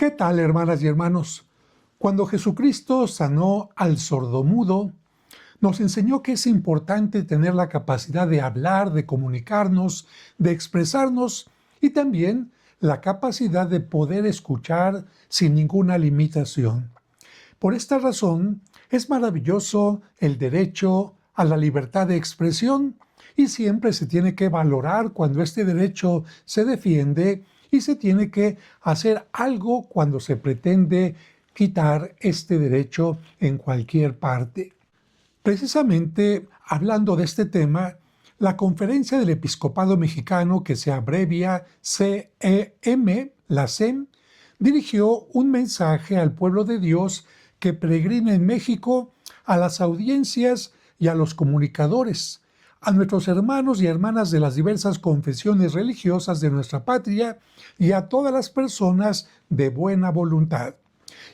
¿Qué tal, hermanas y hermanos? Cuando Jesucristo sanó al sordomudo, nos enseñó que es importante tener la capacidad de hablar, de comunicarnos, de expresarnos y también la capacidad de poder escuchar sin ninguna limitación. Por esta razón, es maravilloso el derecho a la libertad de expresión y siempre se tiene que valorar cuando este derecho se defiende y se tiene que hacer algo cuando se pretende quitar este derecho en cualquier parte. Precisamente hablando de este tema, la Conferencia del Episcopado Mexicano, que se abrevia CEM, la CEM, dirigió un mensaje al pueblo de Dios que peregrina en México, a las audiencias y a los comunicadores, a nuestros hermanos y hermanas de las diversas confesiones religiosas de nuestra patria y a todas las personas de buena voluntad.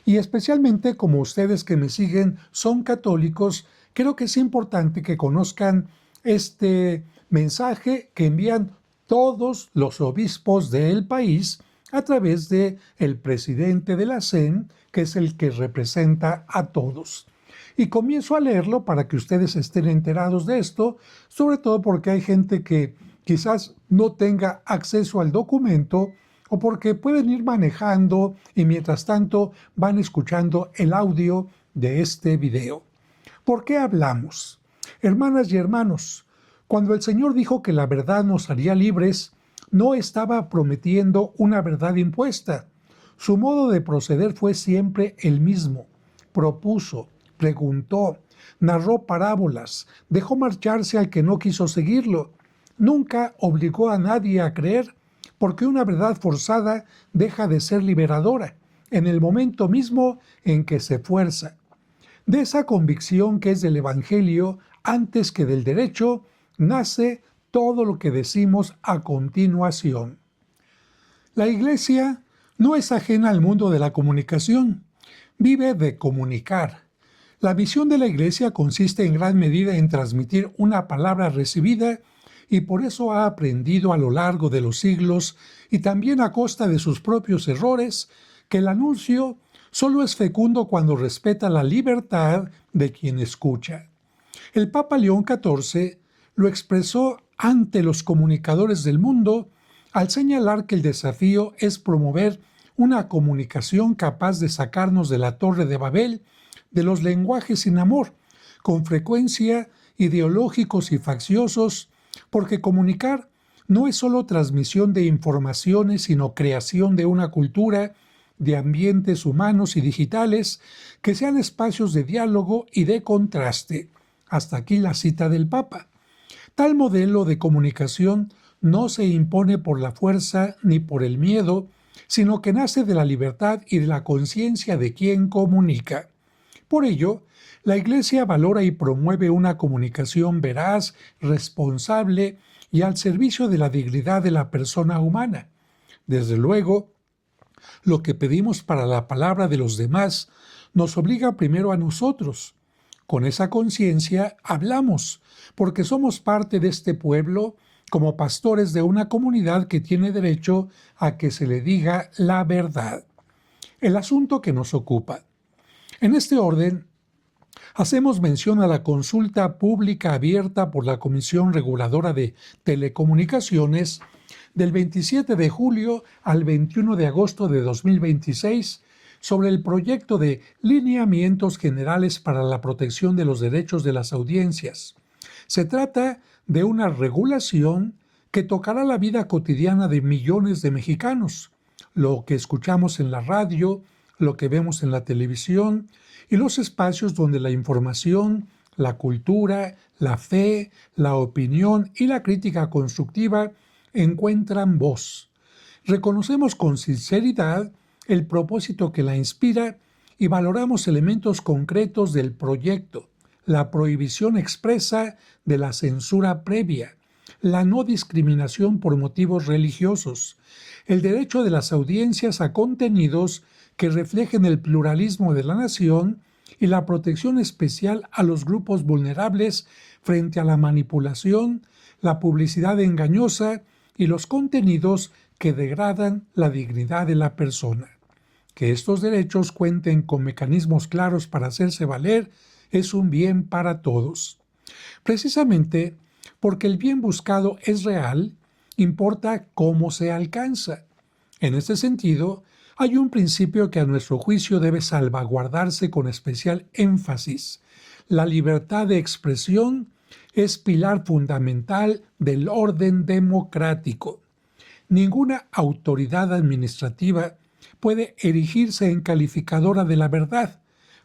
Y especialmente como ustedes que me siguen son católicos, creo que es importante que conozcan este mensaje que envían todos los obispos del país a través de el presidente de la CEN, que es el que representa a todos. Y comienzo a leerlo para que ustedes estén enterados de esto, sobre todo porque hay gente que quizás no tenga acceso al documento o porque pueden ir manejando y mientras tanto van escuchando el audio de este video. ¿Por qué hablamos? Hermanas y hermanos, cuando el Señor dijo que la verdad nos haría libres, no estaba prometiendo una verdad impuesta. Su modo de proceder fue siempre el mismo. Propuso, preguntó, narró parábolas, dejó marcharse al que no quiso seguirlo. Nunca obligó a nadie a creer, porque una verdad forzada deja de ser liberadora en el momento mismo en que se fuerza. De esa convicción que es del Evangelio, antes que del derecho, nace todo lo que decimos a continuación. La Iglesia no es ajena al mundo de la comunicación, vive de comunicar. La misión de la Iglesia consiste en gran medida en transmitir una palabra recibida y por eso ha aprendido a lo largo de los siglos y también a costa de sus propios errores que el anuncio solo es fecundo cuando respeta la libertad de quien escucha. El Papa León XIV lo expresó ante los comunicadores del mundo al señalar que el desafío es promover una comunicación capaz de sacarnos de la Torre de Babel, de los lenguajes sin amor, con frecuencia ideológicos y facciosos, porque comunicar no es solo transmisión de informaciones, sino creación de una cultura, de ambientes humanos y digitales que sean espacios de diálogo y de contraste. Hasta aquí la cita del Papa. Tal modelo de comunicación no se impone por la fuerza ni por el miedo, sino que nace de la libertad y de la conciencia de quien comunica. Por ello, la Iglesia valora y promueve una comunicación veraz, responsable y al servicio de la dignidad de la persona humana. Desde luego, lo que pedimos para la palabra de los demás nos obliga primero a nosotros. Con esa conciencia hablamos, porque somos parte de este pueblo como pastores de una comunidad que tiene derecho a que se le diga la verdad. El asunto que nos ocupa. En este orden, hacemos mención a la consulta pública abierta por la Comisión Reguladora de Telecomunicaciones del 27 de julio al 21 de agosto de 2026 sobre el proyecto de Lineamientos Generales para la Protección de los Derechos de las Audiencias. Se trata de una regulación que tocará la vida cotidiana de millones de mexicanos, lo que escuchamos en la radio, lo que vemos en la televisión y los espacios donde la información, la cultura, la fe, la opinión y la crítica constructiva encuentran voz. Reconocemos con sinceridad el propósito que la inspira y valoramos elementos concretos del proyecto, la prohibición expresa de la censura previa, la no discriminación por motivos religiosos, el derecho de las audiencias a contenidos que reflejen el pluralismo de la nación y la protección especial a los grupos vulnerables frente a la manipulación, la publicidad engañosa y los contenidos que degradan la dignidad de la persona. Que estos derechos cuenten con mecanismos claros para hacerse valer es un bien para todos. Precisamente porque el bien buscado es real, importa cómo se alcanza. En este sentido, hay un principio que a nuestro juicio debe salvaguardarse con especial énfasis. La libertad de expresión es pilar fundamental del orden democrático. Ninguna autoridad administrativa puede erigirse en calificadora de la verdad,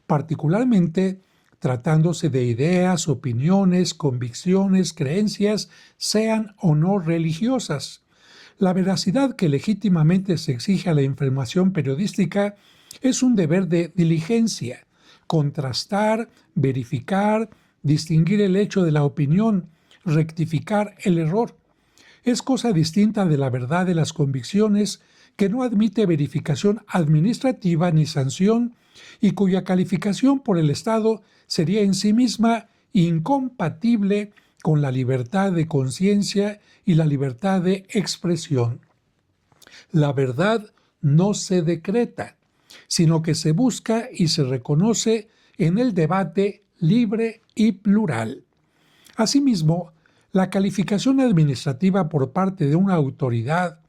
particularmente tratándose de ideas, opiniones, convicciones, creencias, sean o no religiosas. La veracidad que legítimamente se exige a la información periodística es un deber de diligencia, contrastar, verificar, distinguir el hecho de la opinión, rectificar el error. Es cosa distinta de la verdad de las convicciones que no admite verificación administrativa ni sanción y cuya calificación por el Estado sería en sí misma incompatible con la libertad de conciencia y la libertad de expresión. La verdad no se decreta, sino que se busca y se reconoce en el debate libre y plural. Asimismo, la calificación administrativa por parte de una autoridad,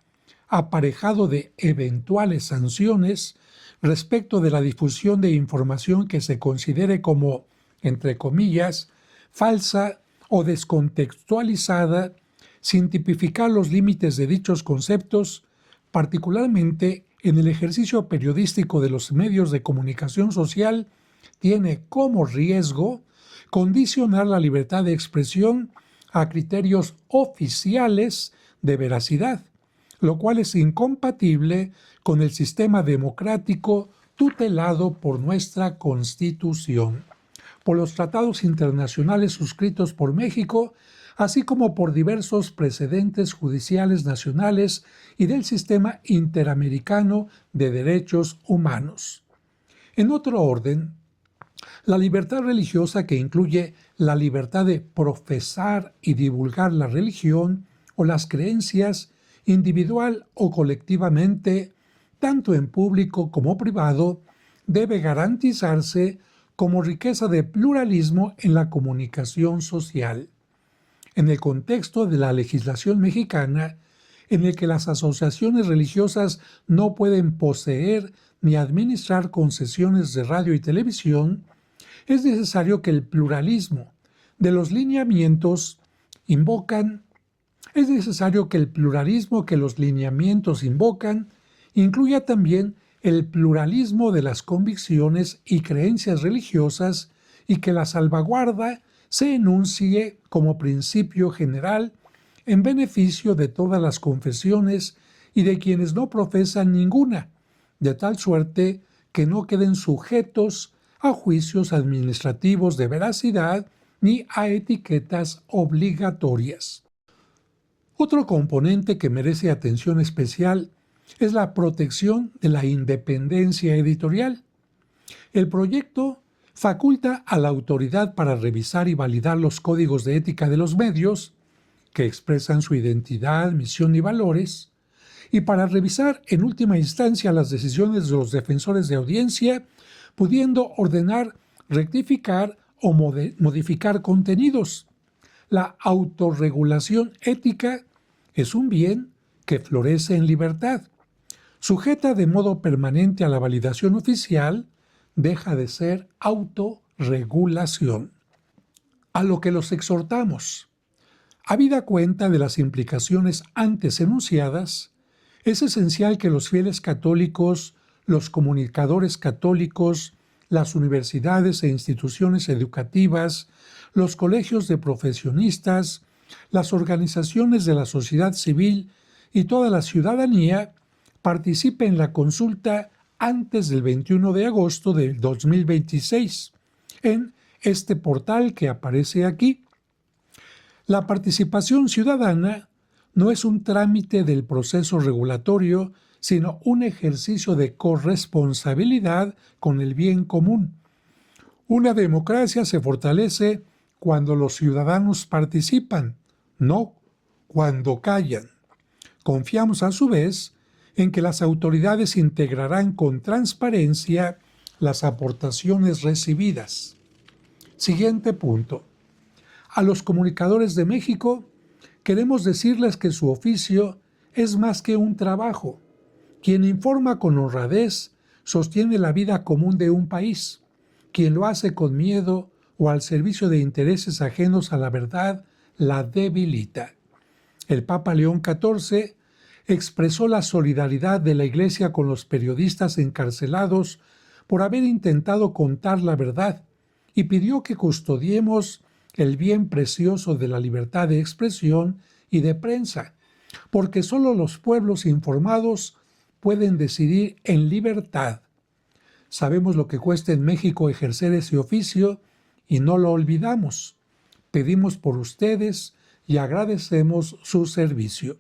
aparejado de eventuales sanciones respecto de la difusión de información que se considere como, entre comillas, falsa o descontextualizada, sin tipificar los límites de dichos conceptos, particularmente en el ejercicio periodístico de los medios de comunicación social, tiene como riesgo condicionar la libertad de expresión a criterios oficiales de veracidad, lo cual es incompatible con el sistema democrático tutelado por nuestra Constitución, por los tratados internacionales suscritos por México, así como por diversos precedentes judiciales nacionales y del sistema interamericano de derechos humanos. En otro orden, la libertad religiosa, que incluye la libertad de profesar y divulgar la religión o las creencias, individual o colectivamente, tanto en público como privado, debe garantizarse como riqueza de pluralismo en la comunicación social. En el contexto de la legislación mexicana, en el que las asociaciones religiosas no pueden poseer ni administrar concesiones de radio y televisión, es necesario que el pluralismo de los lineamientos invocan incluya también el pluralismo de las convicciones y creencias religiosas y que la salvaguarda se enuncie como principio general en beneficio de todas las confesiones y de quienes no profesan ninguna, de tal suerte que no queden sujetos a juicios administrativos de veracidad ni a etiquetas obligatorias. Otro componente que merece atención especial es la protección de la independencia editorial. El proyecto faculta a la autoridad para revisar y validar los códigos de ética de los medios, que expresan su identidad, misión y valores, y para revisar en última instancia las decisiones de los defensores de audiencia, pudiendo ordenar, rectificar o modificar contenidos. La autorregulación ética es un bien que florece en libertad. Sujeta de modo permanente a la validación oficial, deja de ser autorregulación. A lo que los exhortamos. Habida cuenta de las implicaciones antes enunciadas, es esencial que los fieles católicos, los comunicadores católicos, las universidades e instituciones educativas, los colegios de profesionistas, las organizaciones de la sociedad civil y toda la ciudadanía participe en la consulta antes del 21 de agosto del 2026 en este portal que aparece aquí. La participación ciudadana no es un trámite del proceso regulatorio, sino un ejercicio de corresponsabilidad con el bien común. Una democracia se fortalece cuando los ciudadanos participan, no cuando callan. Confiamos a su vez en que las autoridades integrarán con transparencia las aportaciones recibidas. Siguiente punto. A los comunicadores de México queremos decirles que su oficio es más que un trabajo. Quien informa con honradez sostiene la vida común de un país. Quien lo hace con miedo o al servicio de intereses ajenos a la verdad la debilita. El Papa León XIV expresó la solidaridad de la Iglesia con los periodistas encarcelados por haber intentado contar la verdad y pidió que custodiemos el bien precioso de la libertad de expresión y de prensa, porque solo los pueblos informados pueden decidir en libertad. Sabemos lo que cuesta en México ejercer ese oficio y no lo olvidamos. Pedimos por ustedes y agradecemos su servicio.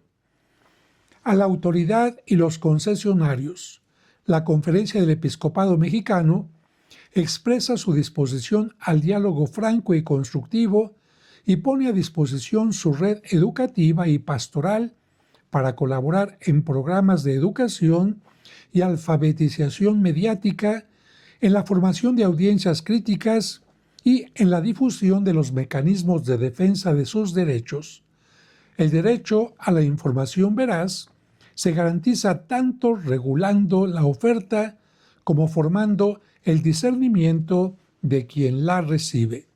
A la autoridad y los concesionarios, la Conferencia del Episcopado Mexicano expresa su disposición al diálogo franco y constructivo y pone a disposición su red educativa y pastoral para colaborar en programas de educación y alfabetización mediática, en la formación de audiencias críticas y en la difusión de los mecanismos de defensa de sus derechos. El derecho a la información veraz se garantiza tanto regulando la oferta como formando el discernimiento de quien la recibe.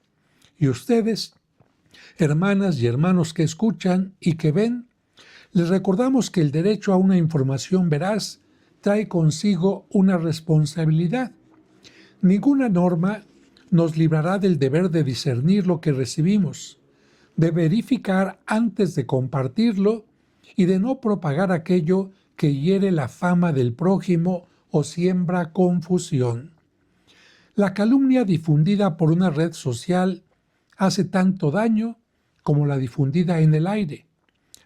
Y ustedes, hermanas y hermanos que escuchan y que ven, les recordamos que el derecho a una información veraz trae consigo una responsabilidad. Ninguna norma nos librará del deber de discernir lo que recibimos, de verificar antes de compartirlo y de no propagar aquello que hiere la fama del prójimo o siembra confusión. La calumnia difundida por una red social hace tanto daño como la difundida en el aire.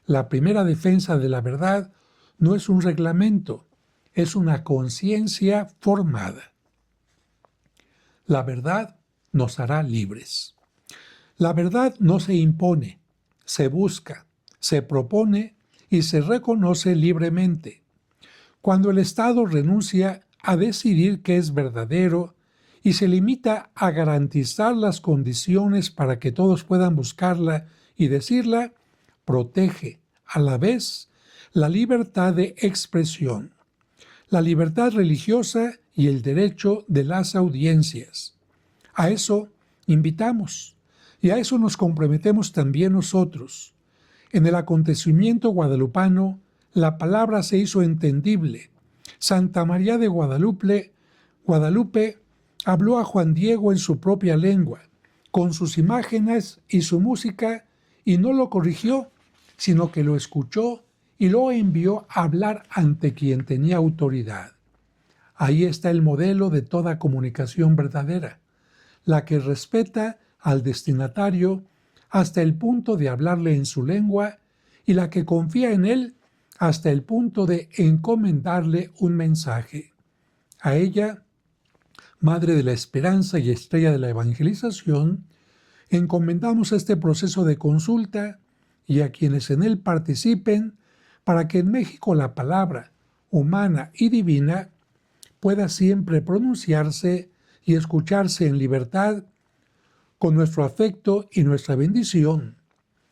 La primera defensa de la verdad no es un reglamento, es una conciencia formada. La verdad nos hará libres. La verdad no se impone, se busca, se propone y se reconoce libremente. Cuando el Estado renuncia a decidir qué es verdadero y se limita a garantizar las condiciones para que todos puedan buscarla y decirla, protege a la vez la libertad de expresión, la libertad religiosa y el derecho de las audiencias. A eso invitamos y a eso nos comprometemos también nosotros. En el acontecimiento guadalupano, la palabra se hizo entendible. Santa María de Guadalupe habló a Juan Diego en su propia lengua, con sus imágenes y su música, y no lo corrigió, sino que lo escuchó y lo envió a hablar ante quien tenía autoridad. Ahí está el modelo de toda comunicación verdadera, la que respeta al destinatario hasta el punto de hablarle en su lengua y la que confía en él hasta el punto de encomendarle un mensaje. A ella, Madre de la Esperanza y Estrella de la Evangelización, encomendamos este proceso de consulta y a quienes en él participen para que en México la palabra humana y divina pueda siempre pronunciarse y escucharse en libertad con nuestro afecto y nuestra bendición.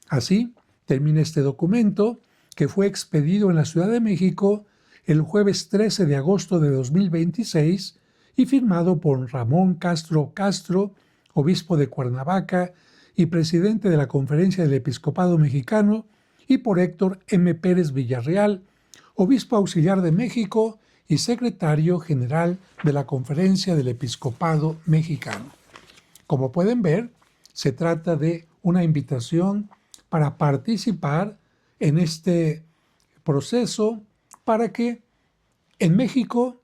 Así termina este documento que fue expedido en la Ciudad de México el jueves 13 de agosto de 2026 y firmado por Ramón Castro Castro, obispo de Cuernavaca y presidente de la Conferencia del Episcopado Mexicano, y por Héctor M. Pérez Villarreal, obispo auxiliar de México y secretario general de la Conferencia del Episcopado Mexicano. Como pueden ver, se trata de una invitación para participar en este proceso para que en México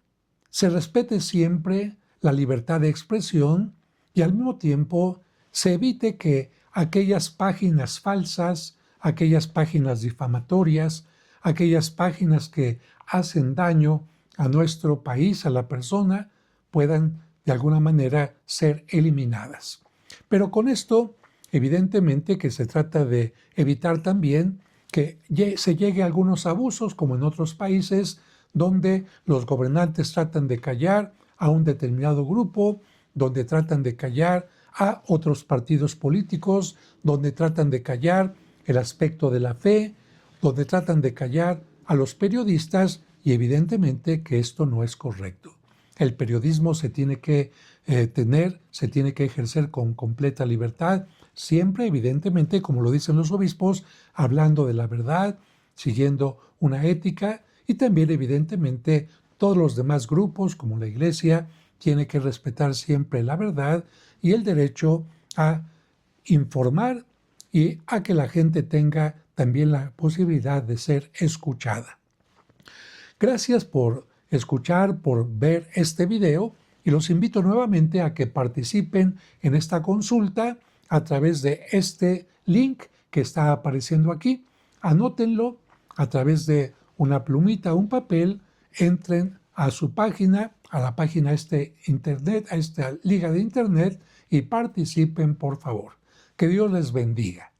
se respete siempre la libertad de expresión y al mismo tiempo se evite que aquellas páginas falsas, aquellas páginas difamatorias, aquellas páginas que hacen daño a nuestro país, a la persona, puedan de alguna manera ser eliminadas. Pero con esto, evidentemente que se trata de evitar también que se llegue a algunos abusos, como en otros países, donde los gobernantes tratan de callar a un determinado grupo, donde tratan de callar a otros partidos políticos, donde tratan de callar el aspecto de la fe, donde tratan de callar a los periodistas, y evidentemente que esto no es correcto. El periodismo se tiene que se tiene que ejercer con completa libertad, siempre evidentemente, como lo dicen los obispos, hablando de la verdad, siguiendo una ética, y también evidentemente todos los demás grupos, como la Iglesia, tiene que respetar siempre la verdad y el derecho a informar y a que la gente tenga también la posibilidad de ser escuchada. Gracias por escuchar, por ver este video, y los invito nuevamente a que participen en esta consulta a través de este link que está apareciendo aquí. Anótenlo a través de una plumita o un papel, entren a su página, a la página internet, a esta liga de internet, y participen, por favor. Que Dios les bendiga.